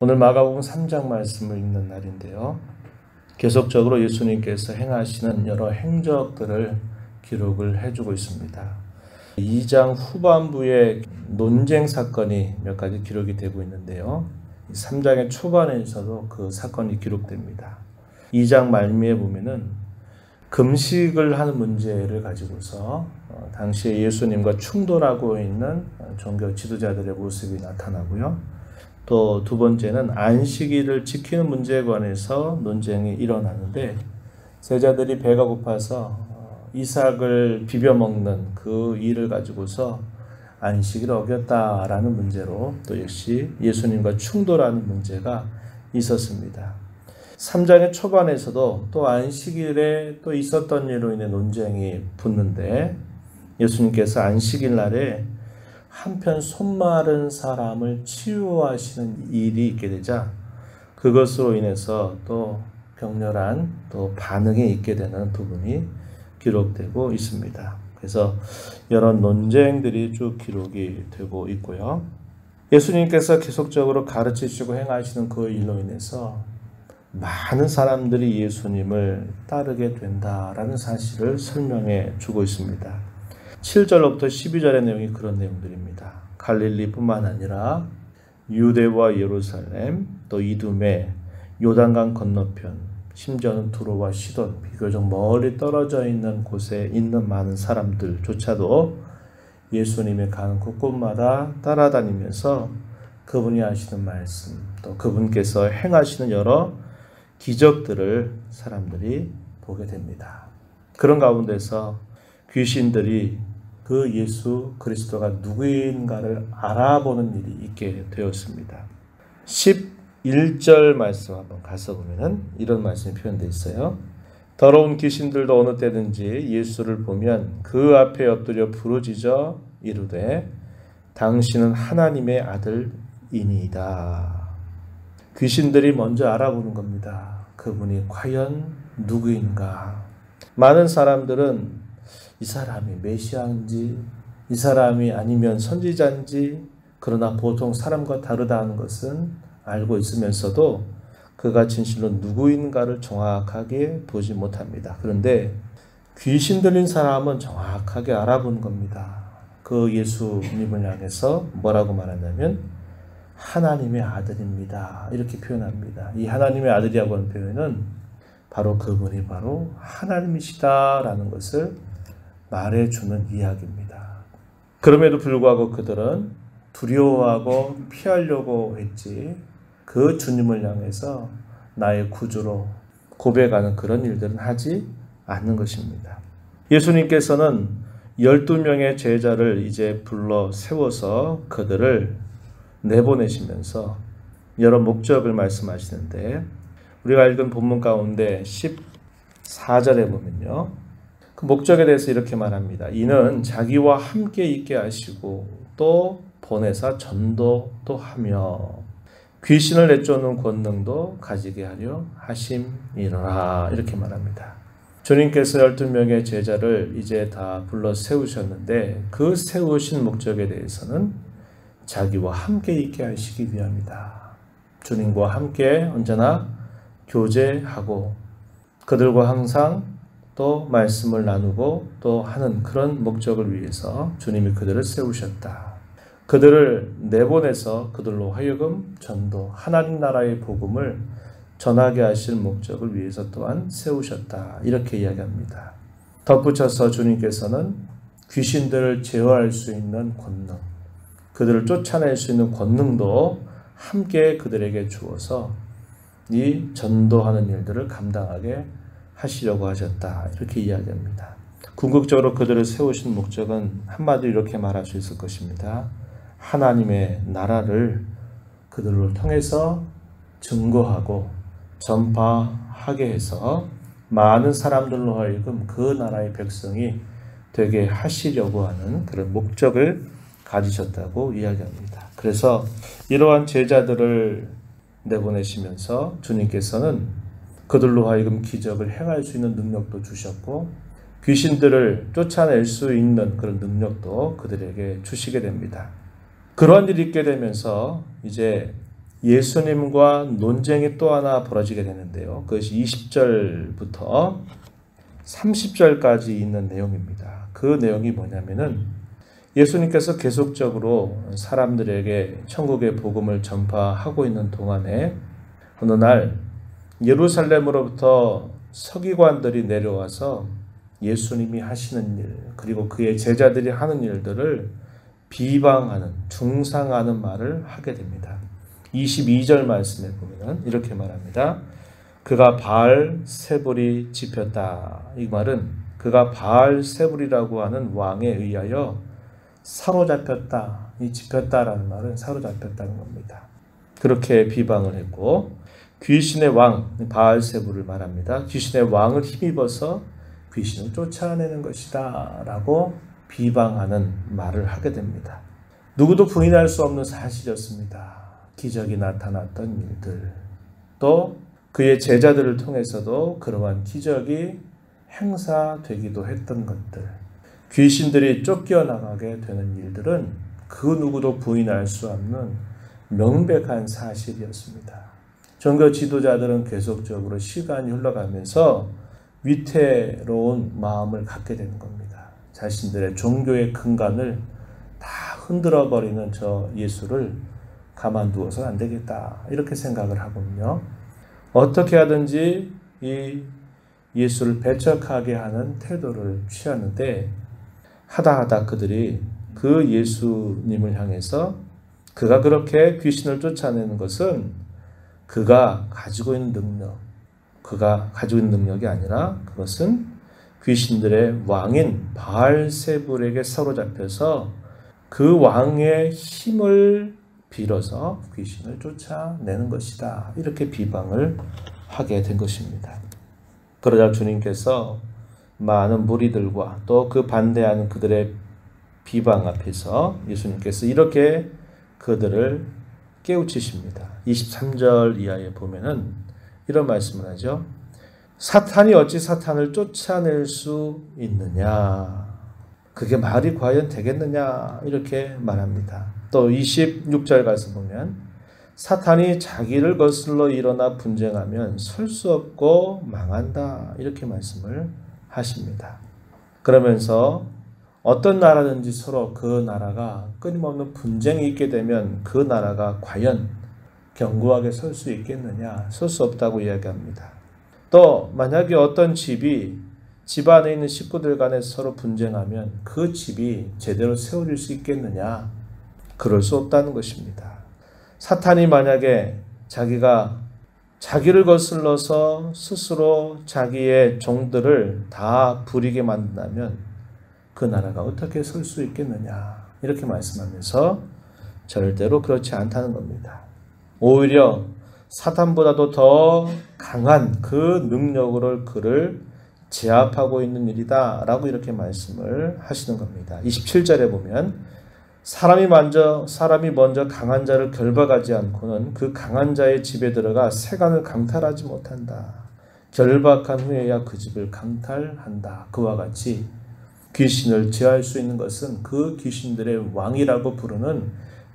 오늘 마가복음 3장 말씀을 읽는 날인데요. 계속적으로 예수님께서 행하시는 여러 행적들을 기록을 해주고 있습니다. 2장 후반부에 논쟁 사건이 몇 가지 기록이 되고 있는데요. 3장의 초반에서도 그 사건이 기록됩니다. 2장 말미에 보면은 금식을 하는 문제를 가지고서 당시에 예수님과 충돌하고 있는 종교 지도자들의 모습이 나타나고요. 또 두 번째는 안식일을 지키는 문제에 관해서 논쟁이 일어나는데 제자들이 배가 고파서 이삭을 비벼 먹는 그 일을 가지고서 안식일을 어겼다라는 문제로 또 역시 예수님과 충돌하는 문제가 있었습니다. 3장의 초반에서도 또 안식일에 또 있었던 일로 인해 논쟁이 붙는데 예수님께서 안식일 날에 한편 손마른 사람을 치유하시는 일이 있게 되자 그것으로 인해서 또 격렬한 또 반응이 있게 되는 부분이 기록되고 있습니다. 그래서 여러 논쟁들이 쭉 기록이 되고 있고요. 예수님께서 계속적으로 가르치시고 행하시는 그 일로 인해서 많은 사람들이 예수님을 따르게 된다라는 사실을 설명해 주고 있습니다. 7절로부터 12절의 내용이 그런 내용들입니다. 갈릴리뿐만 아니라 유대와 예루살렘, 또 이두메, 요단강 건너편, 심지어는 두로와 시돈, 비교적 멀리 떨어져 있는 곳에 있는 많은 사람들조차도 예수님이 가는 곳곳마다 따라다니면서 그분이 하시는 말씀, 또 그분께서 행하시는 여러 기적들을 사람들이 보게 됩니다. 그런 가운데서 귀신들이 그 예수 그리스도가 누구인가를 알아보는 일이 있게 되었습니다. 11절 말씀 한번 가서 보면은 이런 말씀이 표현되어 있어요. 더러운 귀신들도 어느 때든지 예수를 보면 그 앞에 엎드려 부르짖어 이르되 당신은 하나님의 아들이니이다. 귀신들이 먼저 알아보는 겁니다. 그분이 과연 누구인가. 많은 사람들은 이 사람이 메시아인지 이 사람이 아니면 선지자인지 그러나 보통 사람과 다르다는 것은 알고 있으면서도 그가 진실로 누구인가를 정확하게 보지 못합니다. 그런데 귀신 들린 사람은 정확하게 알아보는 겁니다. 그 예수님을 향해서 뭐라고 말하냐면 하나님의 아들입니다. 이렇게 표현합니다. 이 하나님의 아들이라고 하는 표현은 바로 그분이 바로 하나님이시다라는 것을 말해주는 이야기입니다. 그럼에도 불구하고 그들은 두려워하고 피하려고 했지 그 주님을 향해서 나의 구주로 고백하는 그런 일들은 하지 않는 것입니다. 예수님께서는 12명의 제자를 이제 불러 세워서 그들을 내보내시면서 여러 목적을 말씀하시는데 우리가 읽은 본문 가운데 14절에 보면요. 그 목적에 대해서 이렇게 말합니다. 이는 자기와 함께 있게 하시고 또 보내사 전도도 하며 귀신을 내쫓는 권능도 가지게 하려 하심이로라 이렇게 말합니다. 주님께서 12명의 제자를 이제 다 불러 세우셨는데 그 세우신 목적에 대해서는 자기와 함께 있게 하시기 위함이다. 주님과 함께 언제나 교제하고 그들과 항상 또 말씀을 나누고 또 하는 그런 목적을 위해서 주님이 그들을 세우셨다. 그들을 내보내서 그들로 하여금 전도, 하나님 나라의 복음을 전하게 하실 목적을 위해서 또한 세우셨다. 이렇게 이야기합니다. 덧붙여서 주님께서는 귀신들을 제어할 수 있는 권능, 그들을 쫓아낼 수 있는 권능도 함께 그들에게 주어서 이 전도하는 일들을 감당하게 하시려고 하셨다. 이렇게 이야기합니다. 궁극적으로 그들을 세우신 목적은 한마디로 이렇게 말할 수 있을 것입니다. 하나님의 나라를 그들로 통해서 증거하고 전파하게 해서 많은 사람들로 하여금 그 나라의 백성이 되게 하시려고 하는 그런 목적을 가지셨다고 이야기합니다. 그래서 이러한 제자들을 내보내시면서 주님께서는 그들로 하여금 기적을 행할 수 있는 능력도 주셨고 귀신들을 쫓아낼 수 있는 그런 능력도 그들에게 주시게 됩니다. 그러한 일이 있게 되면서 이제 예수님과 논쟁이 또 하나 벌어지게 되는데요. 그것이 20절부터 30절까지 있는 내용입니다. 그 내용이 뭐냐면은 예수님께서 계속적으로 사람들에게 천국의 복음을 전파하고 있는 동안에 어느 날 예루살렘으로부터 서기관들이 내려와서 예수님이 하시는 일, 그리고 그의 제자들이 하는 일들을 비방하는, 중상하는 말을 하게 됩니다. 22절 말씀에 보면 이렇게 말합니다. 그가 바알세불이 짚였다. 이 말은 그가 바알세불이라고 하는 왕에 의하여 사로잡혔다. 이 짚혔다라는 말은 사로잡혔다는 겁니다. 그렇게 비방을 했고, 귀신의 왕 바알세불을 말합니다. 귀신의 왕을 힘입어서 귀신을 쫓아내는 것이다 라고 비방하는 말을 하게 됩니다. 누구도 부인할 수 없는 사실이었습니다. 기적이 나타났던 일들, 또 그의 제자들을 통해서도 그러한 기적이 행사되기도 했던 것들, 귀신들이 쫓겨나가게 되는 일들은 그 누구도 부인할 수 없는 명백한 사실이었습니다. 종교 지도자들은 계속적으로 시간이 흘러가면서 위태로운 마음을 갖게 되는 겁니다. 자신들의 종교의 근간을 다 흔들어버리는 저 예수를 가만두어서는 안 되겠다, 이렇게 생각을 하거든요. 어떻게 하든지 이 예수를 배척하게 하는 태도를 취하는데, 하다 그들이 그 예수님을 향해서 그가 그렇게 귀신을 쫓아내는 것은 그가 가지고 있는 능력이 아니라 그것은 귀신들의 왕인 바알세불에게 사로잡혀서 그 왕의 힘을 빌어서 귀신을 쫓아내는 것이다. 이렇게 비방을 하게 된 것입니다. 그러자 주님께서 많은 무리들과 또 그 반대하는 그들의 비방 앞에서 예수님께서 이렇게 그들을 깨우치십니다. 23절 이하에 보면은 이런 말씀을 하죠. 사탄이 어찌 사탄을 쫓아낼 수 있느냐? 그게 말이 과연 되겠느냐? 이렇게 말합니다. 또 26절 가서 보면 사탄이 자기를 거슬러 일어나 분쟁하면 설 수 없고 망한다. 이렇게 말씀을 하십니다. 그러면서 어떤 나라든지 서로 그 나라가 끊임없는 분쟁이 있게 되면 그 나라가 과연 견고하게 설 수 있겠느냐? 설 수 없다고 이야기합니다. 또 만약에 어떤 집이 집 안에 있는 식구들 간에 서로 분쟁하면 그 집이 제대로 세워질 수 있겠느냐? 그럴 수 없다는 것입니다. 사탄이 만약에 자기를 거슬러서 스스로 자기의 종들을 다 부리게 만든다면 그 나라가 어떻게 설 수 있겠느냐? 이렇게 말씀하면서 절대로 그렇지 않다는 겁니다. 오히려 사탄보다도 더 강한 그 능력으로 그를 제압하고 있는 일이다 라고 이렇게 말씀을 하시는 겁니다. 27절에 보면 사람이 먼저 강한 자를 결박하지 않고는 그 강한 자의 집에 들어가 세간을 강탈하지 못한다. 결박한 후에야 그 집을 강탈한다. 그와 같이 귀신을 제할 수 있는 것은 그 귀신들의 왕이라고 부르는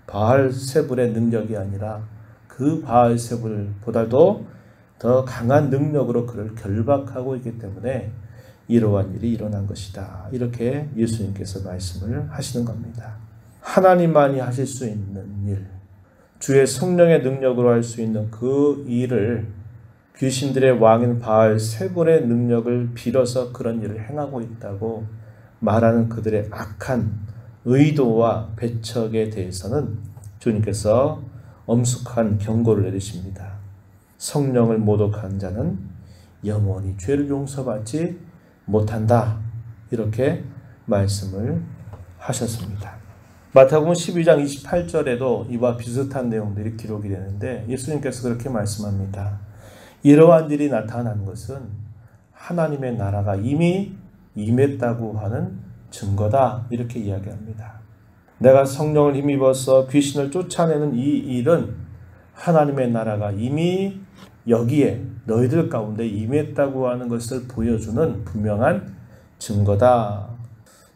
바알세불의 능력이 아니라 그 바알세불보다도 더 강한 능력으로 그를 결박하고 있기 때문에 이러한 일이 일어난 것이다. 이렇게 예수님께서 말씀을 하시는 겁니다. 하나님만이 하실 수 있는 일, 주의 성령의 능력으로 할 수 있는 그 일을 귀신들의 왕인 바알세불의 능력을 빌어서 그런 일을 행하고 있다고 말하는 그들의 악한 의도와 배척에 대해서는 주님께서 엄숙한 경고를 내리십니다. 성령을 모독한 자는 영원히 죄를 용서받지 못한다. 이렇게 말씀을 하셨습니다. 마태복음 12장 28절에도 이와 비슷한 내용들이 기록이 되는데 예수님께서 그렇게 말씀합니다. 이러한 일이 나타나는 것은 하나님의 나라가 이미 임했다고 하는 증거다. 이렇게 이야기합니다. 내가 성령을 힘입어서 귀신을 쫓아내는 이 일은 하나님의 나라가 이미 여기에 너희들 가운데 임했다고 하는 것을 보여주는 분명한 증거다.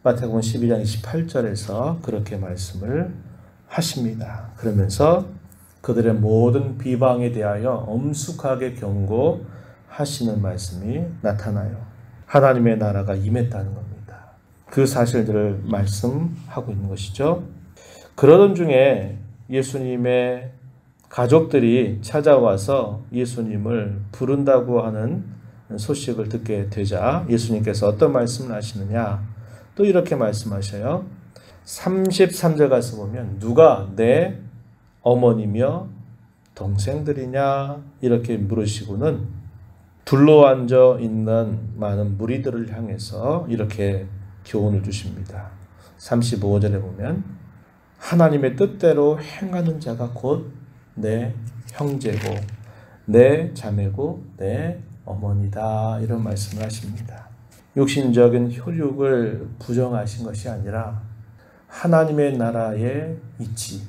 마태복음 12장 28절에서 그렇게 말씀을 하십니다. 그러면서 그들의 모든 비방에 대하여 엄숙하게 경고하시는 말씀이 나타나요. 하나님의 나라가 임했다는 겁니다. 그 사실들을 말씀하고 있는 것이죠. 그러던 중에 예수님의 가족들이 찾아와서 예수님을 부른다고 하는 소식을 듣게 되자 예수님께서 어떤 말씀을 하시느냐, 또 이렇게 말씀하셔요. 33절 가서 보면 누가 내 어머니며 동생들이냐 이렇게 물으시고는 둘러앉아 있는 많은 무리들을 향해서 이렇게 교훈을 주십니다. 35절에 보면 하나님의 뜻대로 행하는 자가 곧 내 형제고 내 자매고 내 어머니다, 이런 말씀을 하십니다. 육신적인 혈육을 부정하신 것이 아니라 하나님의 나라의 이치,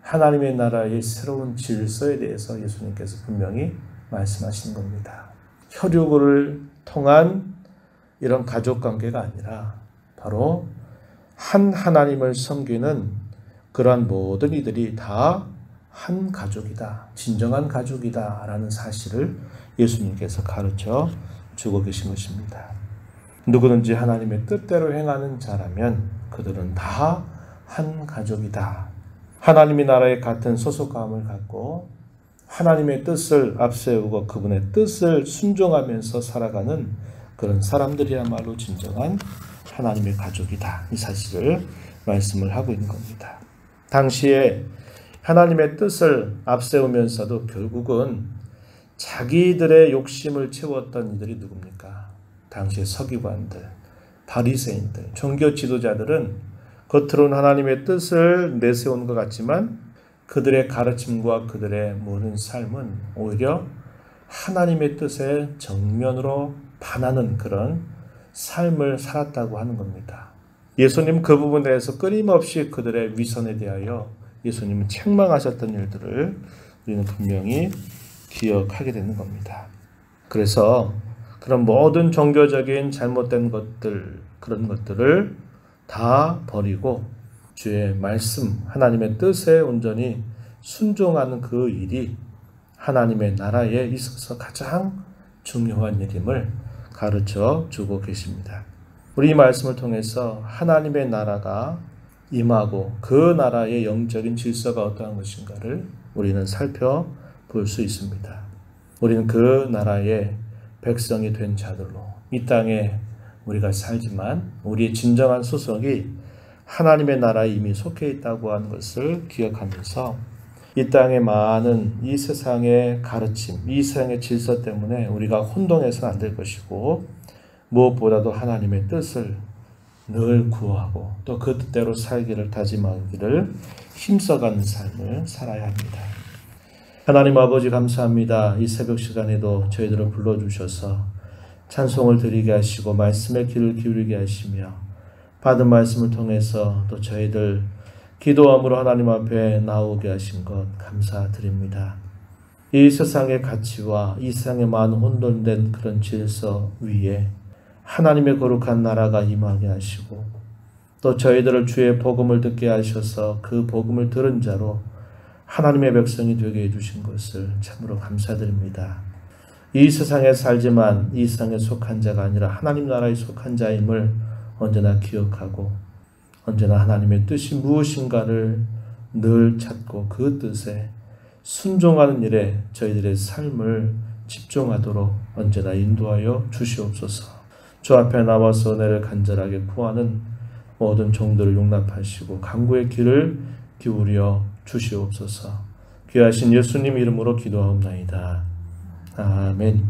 하나님의 나라의 새로운 질서에 대해서 예수님께서 분명히 말씀하신 겁니다. 혈육을 통한 이런 가족관계가 아니라 바로 한 하나님을 섬기는 그러한 모든 이들이 다 한 가족이다, 진정한 가족이다 라는 사실을 예수님께서 가르쳐 주고 계신 것입니다. 누구든지 하나님의 뜻대로 행하는 자라면 그들은 다 한 가족이다. 하나님의 나라에 같은 소속감을 갖고 하나님의 뜻을 앞세우고 그분의 뜻을 순종하면서 살아가는 그런 사람들이야말로 진정한 하나님의 가족이다. 이 사실을 말씀을 하고 있는 겁니다. 당시에 하나님의 뜻을 앞세우면서도 결국은 자기들의 욕심을 채웠던 이들이 누굽니까? 당시의 서기관들, 바리새인들, 종교 지도자들은 겉으로는 하나님의 뜻을 내세운 것 같지만 그들의 가르침과 그들의 모든 삶은 오히려 하나님의 뜻에 정면으로 반하는 그런 삶을 살았다고 하는 겁니다. 예수님 그 부분에 대해서 끊임없이 그들의 위선에 대하여 예수님은 책망하셨던 일들을 우리는 분명히 기억하게 되는 겁니다. 그래서 그런 모든 종교적인 잘못된 것들, 그런 것들을 다 버리고 주의 말씀, 하나님의 뜻에 온전히 순종하는 그 일이 하나님의 나라에 있어서 가장 중요한 일임을 가르쳐 주고 계십니다. 우리 이 말씀을 통해서 하나님의 나라가 임하고 그 나라의 영적인 질서가 어떠한 것인가를 우리는 살펴볼 수 있습니다. 우리는 그 나라의 백성이 된 자들로 이 땅에 우리가 살지만 우리의 진정한 소속이 하나님의 나라에 이미 속해 있다고 하는 것을 기억하면서 이 땅의 많은 이 세상의 가르침, 이 세상의 질서 때문에 우리가 혼동해서는 안 될 것이고 무엇보다도 하나님의 뜻을 늘 구하고 또 그 뜻대로 살기를 다짐하기를 힘써가는 삶을 살아야 합니다. 하나님 아버지 감사합니다. 이 새벽 시간에도 저희들을 불러주셔서 찬송을 드리게 하시고 말씀의 귀를 기울이게 하시며 받은 말씀을 통해서 또 저희들 기도함으로 하나님 앞에 나오게 하신 것 감사드립니다. 이 세상의 가치와 이 세상의 많은 혼돈된 그런 질서 위에 하나님의 거룩한 나라가 임하게 하시고 또 저희들을 주의 복음을 듣게 하셔서 그 복음을 들은 자로 하나님의 백성이 되게 해주신 것을 참으로 감사드립니다. 이 세상에 살지만 이 세상에 속한 자가 아니라 하나님 나라에 속한 자임을 언제나 기억하고 언제나 하나님의 뜻이 무엇인가를 늘 찾고 그 뜻에 순종하는 일에 저희들의 삶을 집중하도록 언제나 인도하여 주시옵소서. 주 앞에 나와서 은혜를 간절하게 구하는 모든 종들을 용납하시고 간구의 귀를 기울여 주시옵소서. 귀하신 예수님 이름으로 기도하옵나이다. 아멘.